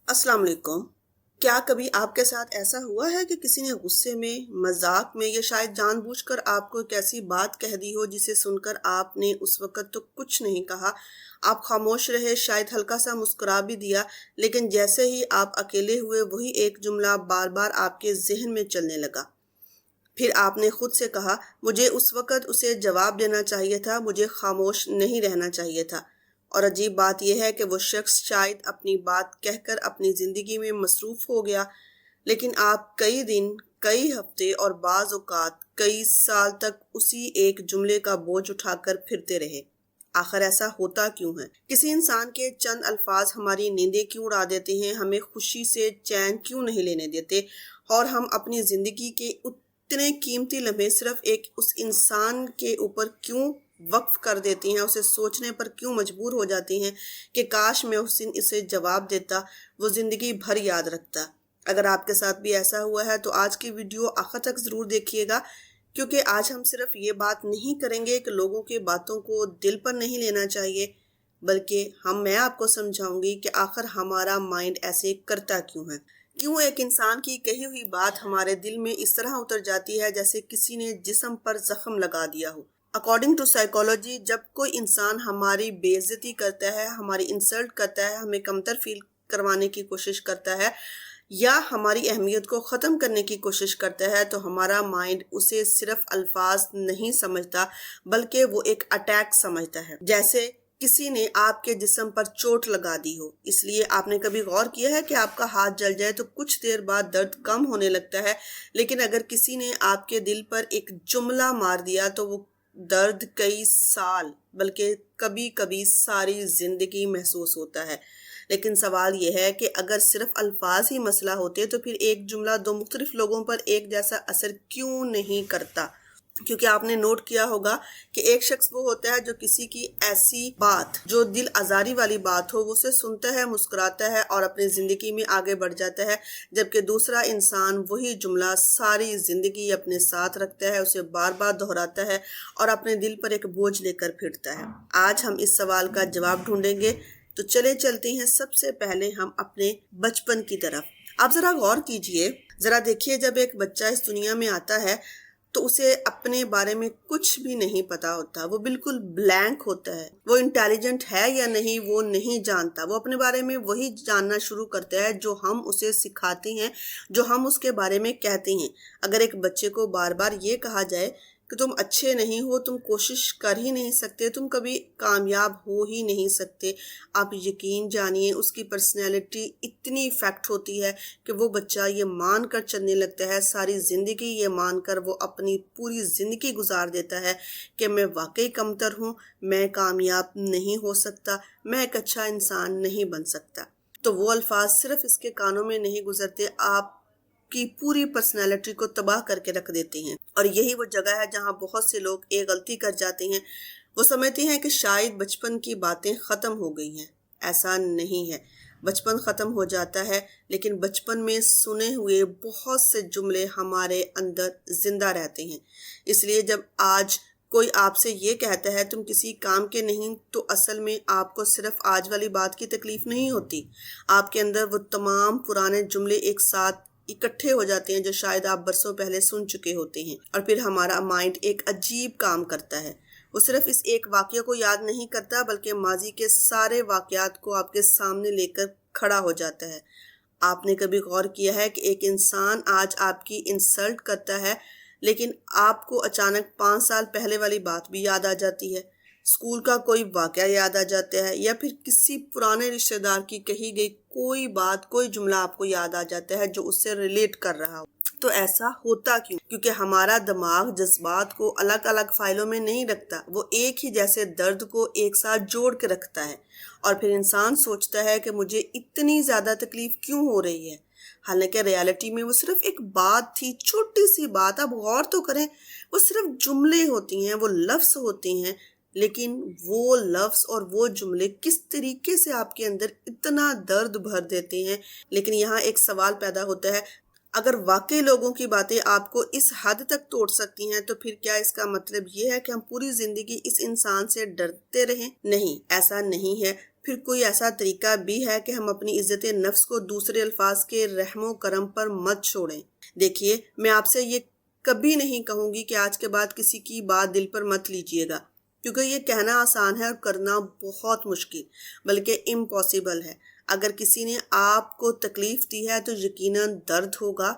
अस्सलाम वालेकुम। क्या कभी आपके साथ ऐसा हुआ है कि किसी ने गुस्से में, मजाक में या शायद जानबूझकर आपको एक ऐसी बात कह दी हो जिसे सुनकर आपने उस वक्त तो कुछ नहीं कहा, आप खामोश रहे, शायद हल्का सा मुस्कुरा भी दिया, लेकिन जैसे ही आप अकेले हुए वही एक जुमला बार बार आपके जहन में चलने लगा। फिर आपने खुद से कहा, मुझे उस वक़्त उसे जवाब देना चाहिए था, मुझे खामोश नहीं रहना चाहिए था। और अजीब बात यह है कि वो शख्स शायद अपनी बात कहकर अपनी ज़िंदगी में मसरूफ़ हो गया, लेकिन आप कई दिन, कई हफ्ते और बाज़ औक़ात कई साल तक उसी एक जुमले का बोझ उठाकर फिरते रहे। आखिर ऐसा होता क्यों है? किसी इंसान के चंद अल्फाज हमारी नींदें क्यों उड़ा देते हैं, हमें खुशी से चैन क्यों नहीं लेने देते, और हम अपनी ज़िंदगी के इतने कीमती लम्हे सिर्फ एक उस इंसान के ऊपर क्यों वक्फ कर देती हैं, उसे सोचने पर क्यों मजबूर हो जाती हैं कि काश मैं उस दिन इसे जवाब देता, वो ज़िंदगी भर याद रखता। अगर आपके साथ भी ऐसा हुआ है तो आज की वीडियो आखिर तक ज़रूर देखिएगा, क्योंकि आज हम सिर्फ ये बात नहीं करेंगे कि लोगों की बातों को दिल पर नहीं लेना चाहिए, बल्कि मैं आपको समझाऊंगी कि आखिर हमारा माइंड ऐसे करता क्यों है। क्यों एक इंसान की कही हुई बात हमारे दिल में इस तरह उतर जाती है जैसे किसी ने जिस्म पर जख्म लगा दिया हो। अकॉर्डिंग टू साइकोलॉजी, जब कोई इंसान हमारी बेइज्जती करता है, हमारी इंसल्ट करता है, हमें कमतर फील करवाने की कोशिश करता है या हमारी अहमियत को ख़त्म करने की कोशिश करता है, तो हमारा माइंड उसे सिर्फ अल्फाज नहीं समझता, बल्कि वो एक अटैक समझता है, जैसे किसी ने आपके जिस्म पर चोट लगा दी हो। इसलिए आपने कभी गौर किया है कि आपका हाथ जल जाए तो कुछ देर बाद दर्द कम होने लगता है, लेकिन अगर किसी ने आपके दिल पर एक जुमला मार दिया तो वो दर्द कई साल, बल्कि कभी कभी सारी जिंदगी महसूस होता है। लेकिन सवाल यह है कि अगर सिर्फ अल्फाज ही मसला होते तो फिर एक जुमला दो मुख्तलिफ लोगों पर एक जैसा असर क्यों नहीं करता? क्योंकि आपने नोट किया होगा कि एक शख्स वो होता है जो किसी की ऐसी बात जो दिल आज़ारी वाली बात हो वो उसे सुनता है, मुस्कुराता है और अपनी ज़िंदगी में आगे बढ़ जाता है, जबकि दूसरा इंसान वही जुमला सारी ज़िंदगी अपने साथ रखता है, उसे बार बार दोहराता है और अपने दिल पर एक बोझ लेकर फिरता है। आज हम इस सवाल का जवाब ढूंढेंगे, तो चले चलते हैं सबसे पहले हम अपने बचपन की तरफ। आप ज़रा गौर कीजिए, ज़रा देखिए, जब एक बच्चा इस दुनिया में आता है तो उसे अपने बारे में कुछ भी नहीं पता होता, वो बिल्कुल ब्लैंक होता है। वो इंटेलिजेंट है या नहीं वो नहीं जानता, वो अपने बारे में वही जानना शुरू करता है जो हम उसे सिखाते हैं, जो हम उसके बारे में कहते हैं। अगर एक बच्चे को बार बार ये कहा जाए कि तुम अच्छे नहीं हो, तुम कोशिश कर ही नहीं सकते, तुम कभी कामयाब हो ही नहीं सकते, आप यकीन जानिए उसकी पर्सनैलिटी इतनी इफेक्ट होती है कि वो बच्चा ये मान कर चलने लगता है, सारी ज़िंदगी ये मान कर वो अपनी पूरी ज़िंदगी गुजार देता है कि मैं वाकई कमतर हूँ, मैं कामयाब नहीं हो सकता, मैं एक अच्छा इंसान नहीं बन सकता। तो वो अल्फाज सिर्फ इसके कानों में नहीं गुजरते, आप की पूरी पर्सनैलिटी को तबाह करके रख देते हैं। और यही वो जगह है जहाँ बहुत से लोग एक गलती कर जाते हैं। वो समझते हैं कि शायद बचपन की बातें ख़त्म हो गई हैं। ऐसा नहीं है, बचपन ख़त्म हो जाता है, लेकिन बचपन में सुने हुए बहुत से जुमले हमारे अंदर ज़िंदा रहते हैं। इसलिए जब आज कोई आपसे ये कहता है तुम किसी काम के नहीं, तो असल में आपको सिर्फ आज वाली बात की तकलीफ नहीं होती, आपके अंदर वो तमाम पुराने जुमले एक साथ इकट्ठे हो जाते हैं जो शायद आप बरसों पहले सुन चुके होते हैं। और फिर हमारा माइंड एक अजीब काम करता है, वो सिर्फ इस एक वाक़ये को याद नहीं करता, बल्कि माजी के सारे वाक़यात को आपके सामने लेकर खड़ा हो जाता है। आपने कभी गौर किया है कि एक इंसान आज आपकी इंसल्ट करता है, लेकिन आपको अचानक 5 साल पहले वाली बात भी याद आ जाती है, स्कूल का कोई वाक़या याद आ जाता है, या फिर किसी पुराने रिश्तेदार की कही गई कोई बात, कोई जुमला आपको याद आ जाता है जो उससे रिलेट कर रहा हो। तो ऐसा होता क्यों? क्योंकि हमारा दिमाग जज्बात को अलग अलग फाइलों में नहीं रखता, वो एक ही जैसे दर्द को एक साथ जोड़ के रखता है। और फिर इंसान सोचता है कि मुझे इतनी ज़्यादा तकलीफ क्यों हो रही है, हालांकि रियलिटी में वो सिर्फ एक बात थी, छोटी सी बात। आप गौर तो करें, वो सिर्फ जुमले होती हैं, वो लफ्ज़ होते हैं, लेकिन वो लफ्ज़ और वो जुमले किस तरीके से आपके अंदर इतना दर्द भर देते हैं। लेकिन यहाँ एक सवाल पैदा होता है, अगर वाकई लोगों की बातें आपको इस हद तक तोड़ सकती हैं, तो फिर क्या इसका मतलब ये है कि हम पूरी ज़िंदगी इस इंसान से डरते रहें? नहीं, ऐसा नहीं है। پھر کوئی ایسا طریقہ بھی ہے کہ ہم اپنی عزت نفس کو دوسرے الفاظ کے رحم و کرم پر مت چھوڑیں۔ دیکھیے، میں آپ سے یہ کبھی نہیں کہوں گی کہ آج کے بعد کسی کی بات دل پر مت لیجیے گا، کیونکہ یہ کہنا آسان ہے اور کرنا بہت مشکل، بلکہ امپاسبل ہے۔ اگر کسی نے آپ کو تکلیف دی ہے تو یقیناً درد ہوگا،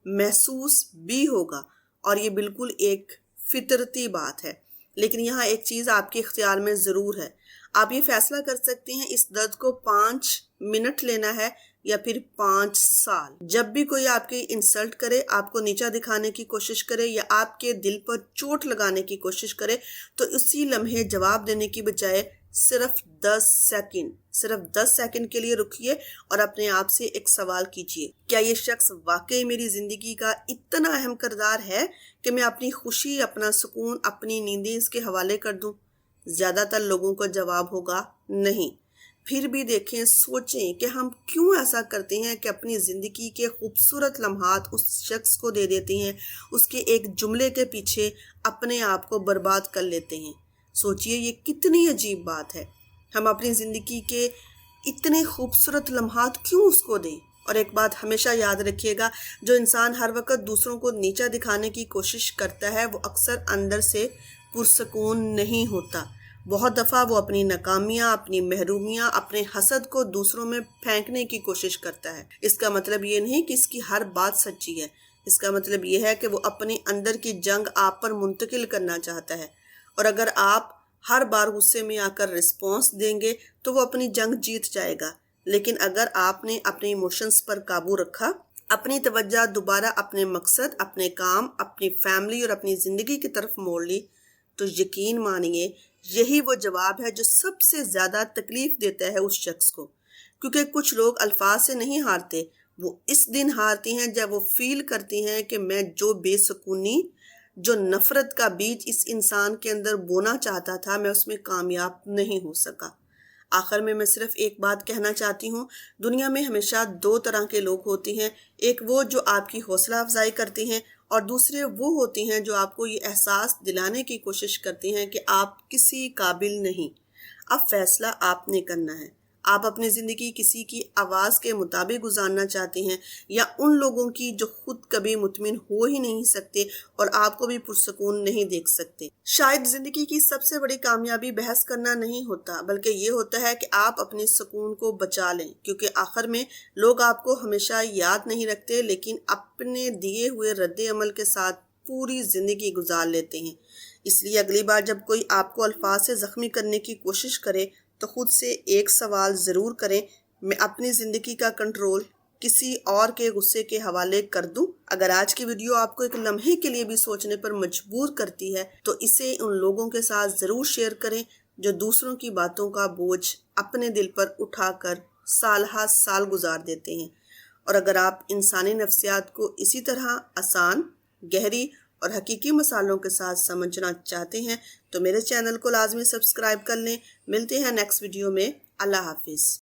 محسوس بھی ہوگا، اور یہ بالکل ایک فطرتی بات ہے۔ لیکن یہاں ایک چیز آپ کے اختیار میں ضرور ہے۔ آپ یہ فیصلہ کر سکتے ہیں اس درد کو 5 منٹ لینا ہے یا پھر 5 سال۔ جب بھی کوئی آپ کی انسلٹ کرے، آپ کو نیچا دکھانے کی کوشش کرے یا آپ کے دل پر چوٹ لگانے کی کوشش کرے، تو اسی لمحے جواب دینے کی بجائے صرف 10 سیکنڈ کے لیے رکیے اور اپنے آپ سے ایک سوال کیجیے: کیا یہ شخص واقعی میری زندگی کا اتنا اہم کردار ہے کہ میں اپنی خوشی، اپنا سکون، اپنی نیندیں اس کے حوالے کر دوں؟ زیادہ تر لوگوں کا جواب ہوگا نہیں۔ پھر بھی دیکھیں، سوچیں کہ ہم کیوں ایسا کرتے ہیں کہ اپنی زندگی کے خوبصورت لمحات اس شخص کو دے دیتے ہیں، اس کے ایک جملے کے پیچھے اپنے آپ کو برباد کر لیتے ہیں۔ سوچئے، یہ کتنی عجیب بات ہے۔ ہم اپنی زندگی کے اتنے خوبصورت لمحات کیوں اس کو دیں؟ اور ایک بات ہمیشہ یاد رکھیے گا، جو انسان ہر وقت دوسروں کو نیچا دکھانے کی کوشش کرتا ہے وہ اکثر اندر سے پرسکون نہیں ہوتا۔ بہت دفعہ وہ اپنی ناکامیاں، اپنی محرومیاں، اپنے حسد کو دوسروں میں پھینکنے کی کوشش کرتا ہے۔ اس کا مطلب یہ نہیں کہ اس کی ہر بات سچی ہے، اس کا مطلب یہ ہے کہ وہ اپنے اندر کی جنگ آپ پر منتقل کرنا چاہتا ہے، اور اگر آپ ہر بار غصے میں آ کر رسپانس دیں گے تو وہ اپنی جنگ جیت جائے گا۔ لیکن اگر آپ نے اپنے ایموشنز پر قابو رکھا، اپنی توجہ دوبارہ اپنے مقصد، اپنے کام، اپنی فیملی اور اپنی زندگی کی طرف موڑ لی، تو یقین مانیے یہی وہ جواب ہے جو سب سے زیادہ تکلیف دیتا ہے اس شخص کو۔ کیونکہ کچھ لوگ الفاظ سے نہیں ہارتے، وہ اس دن ہارتے ہیں جب وہ فیل کرتے ہیں کہ میں جو بے سکونی، جو نفرت کا بیج اس انسان کے اندر بونا چاہتا تھا، میں اس میں کامیاب نہیں ہو سکا۔ آخر میں صرف ایک بات کہنا چاہتی ہوں، دنیا میں ہمیشہ 2 طرح کے لوگ ہوتے ہیں، ایک وہ جو آپ کی حوصلہ افزائی کرتے ہیں، اور دوسرے وہ ہوتے ہیں جو آپ کو یہ احساس دلانے کی کوشش کرتے ہیں کہ آپ کسی قابل نہیں۔ اب فیصلہ آپ نے کرنا ہے۔ آپ اپنی زندگی کسی کی آواز کے مطابق گزارنا چاہتے ہیں یا ان لوگوں کی جو خود کبھی مطمئن ہو ہی نہیں سکتے اور آپ کو بھی پرسکون نہیں دیکھ سکتے۔ شاید زندگی کی سب سے بڑی کامیابی بحث کرنا نہیں ہوتا، بلکہ یہ ہوتا ہے کہ آپ اپنے سکون کو بچا لیں، کیونکہ آخر میں لوگ آپ کو ہمیشہ یاد نہیں رکھتے، لیکن اپنے دیے ہوئے رد عمل کے ساتھ پوری زندگی گزار لیتے ہیں۔ اس لیے اگلی بار جب کوئی آپ کو الفاظ سے زخمی کرنے کی کوشش کرے تو خود سے ایک سوال ضرور کریں: میں اپنی زندگی کا کنٹرول کسی اور کے غصے کے حوالے کر دوں؟ اگر آج کی ویڈیو آپ کو ایک لمحے کے لیے بھی سوچنے پر مجبور کرتی ہے تو اسے ان لوگوں کے ساتھ ضرور شیئر کریں جو دوسروں کی باتوں کا بوجھ اپنے دل پر اٹھا کر سال ہا سال گزار دیتے ہیں۔ اور اگر آپ انسانی نفسیات کو اسی طرح آسان، گہری اور حقیقی مثالوں کے ساتھ سمجھنا چاہتے ہیں تو میرے چینل کو لازمی سبسکرائب کر لیں۔ ملتے ہیں نیکسٹ ویڈیو میں۔ اللہ حافظ۔